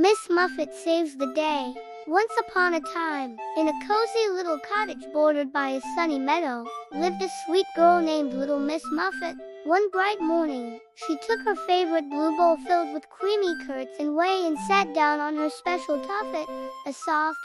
Miss Muffet saves the day. Once upon a time, in a cozy little cottage bordered by a sunny meadow, lived a sweet girl named Little Miss Muffet. One bright morning, she took her favorite blue bowl filled with creamy curds and whey and sat down on her special tuffet, a soft,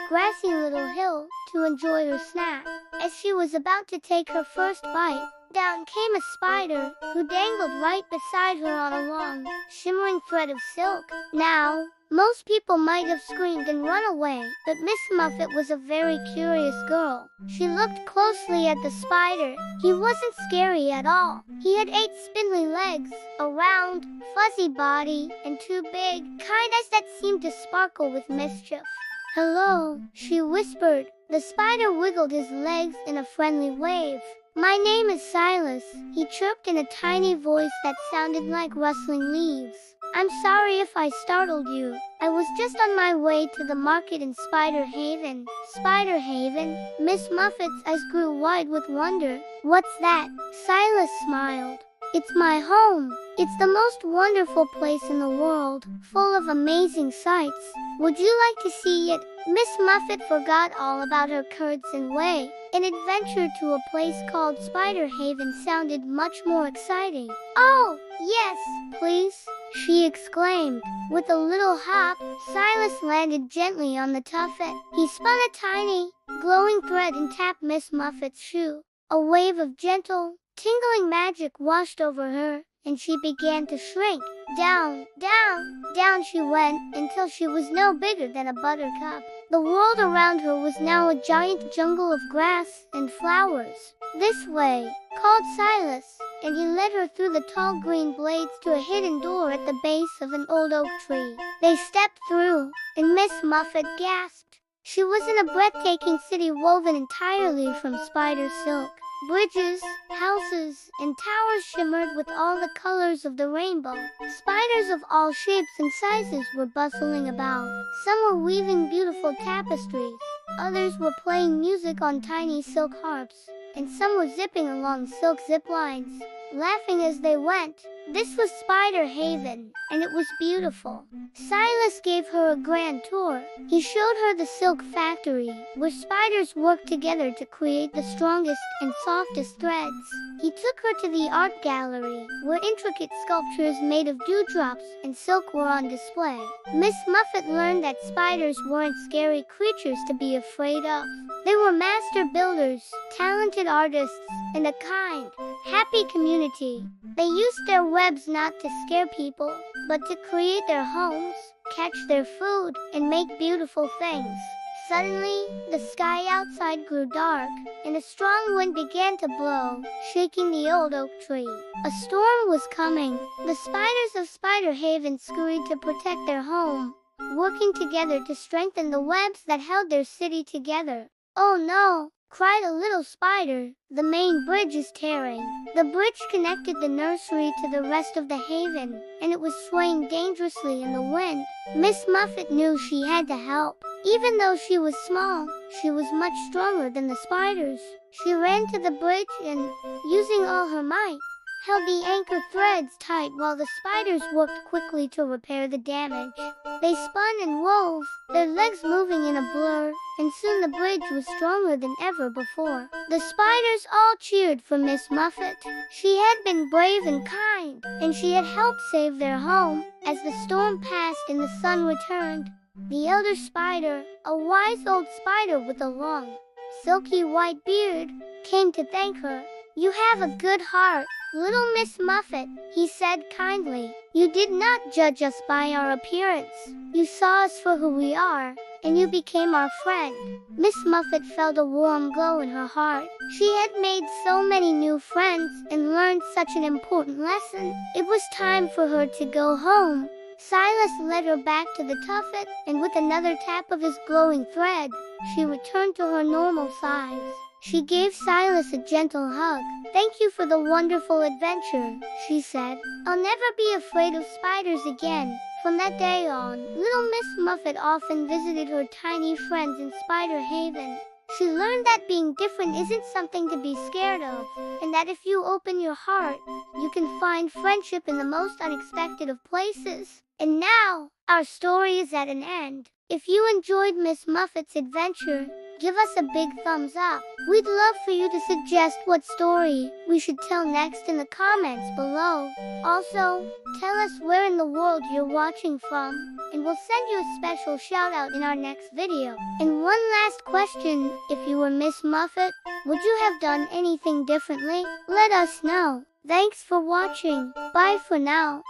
grassy little hill, to enjoy her snack. As she was about to take her first bite, down came a spider, who dangled right beside her on a long, shimmering thread of silk. Now, most people might have screamed and run away, but Miss Muffet was a very curious girl. She looked closely at the spider. He wasn't scary at all. He had 8 spindly legs, a round, fuzzy body, and 2 big, kind eyes that seemed to sparkle with mischief. "Hello," she whispered. The spider wiggled his legs in a friendly wave. "My name is Silas," he chirped in a tiny voice that sounded like rustling leaves. "I'm sorry if I startled you. I was just on my way to the market in Spider Haven." "Spider Haven?" Miss Muffet's eyes grew wide with wonder. "What's that?" Silas smiled. "It's my home. It's the most wonderful place in the world, full of amazing sights. Would you like to see it?" Miss Muffet forgot all about her curds and whey. An adventure to a place called Spider Haven sounded much more exciting. "Oh, yes, please," she exclaimed. With a little hop, Silas landed gently on the tuffet. He spun a tiny, glowing thread and tapped Miss Muffet's shoe. A wave of gentle, tingling magic washed over her, and she began to shrink. Down, down, down she went, until she was no bigger than a buttercup. The world around her was now a giant jungle of grass and flowers. "This way," called Silas, and he led her through the tall green blades to a hidden door at the base of an old oak tree. They stepped through, and Miss Muffet gasped. She was in a breathtaking city woven entirely from spider silk. Bridges, houses, and towers shimmered with all the colors of the rainbow. Spiders of all shapes and sizes were bustling about. Some were weaving beautiful tapestries, others were playing music on tiny silk harps, and some were zipping along silk zip lines, laughing as they went. This was Spider Haven, and it was beautiful. Silas gave her a grand tour. He showed her the silk factory, where spiders worked together to create the strongest and softest threads. He took her to the art gallery, where intricate sculptures made of dewdrops and silk were on display. Miss Muffet learned that spiders weren't scary creatures to be afraid of. They were master builders, talented artists, and a kind, happy community. They used their webs not to scare people, but to create their homes, catch their food, and make beautiful things. Suddenly, the sky outside grew dark, and a strong wind began to blow, shaking the old oak tree. A storm was coming. The spiders of Spider Haven scurried to protect their home, working together to strengthen the webs that held their city together. "Oh no!" cried a little spider. "The main bridge is tearing." The bridge connected the nursery to the rest of the haven, and it was swaying dangerously in the wind. Miss Muffet knew she had to help. Even though she was small, she was much stronger than the spiders. She ran to the bridge and, using all her might, held the anchor threads tight while the spiders worked quickly to repair the damage. They spun and wove, their legs moving in a blur, and soon the bridge was stronger than ever before. The spiders all cheered for Miss Muffet. She had been brave and kind, and she had helped save their home. As the storm passed and the sun returned, the elder spider, a wise old spider with a long, silky white beard, came to thank her. "You have a good heart, Little Miss Muffet," he said kindly. "You did not judge us by our appearance. You saw us for who we are, and you became our friend." Miss Muffet felt a warm glow in her heart. She had made so many new friends and learned such an important lesson. It was time for her to go home. Silas led her back to the tuffet, and with another tap of his glowing thread, she returned to her normal size. She gave Silas a gentle hug. "Thank you for the wonderful adventure," she said. "I'll never be afraid of spiders again." From that day on, Little Miss Muffet often visited her tiny friends in Spider Haven. She learned that being different isn't something to be scared of, and that if you open your heart, you can find friendship in the most unexpected of places. And now, our story is at an end. If you enjoyed Miss Muffet's adventure, give us a big thumbs up. We'd love for you to suggest what story we should tell next in the comments below. Also, tell us where in the world you're watching from, and we'll send you a special shout out in our next video. And one last question, if you were Miss Muffet, would you have done anything differently? Let us know. Thanks for watching. Bye for now.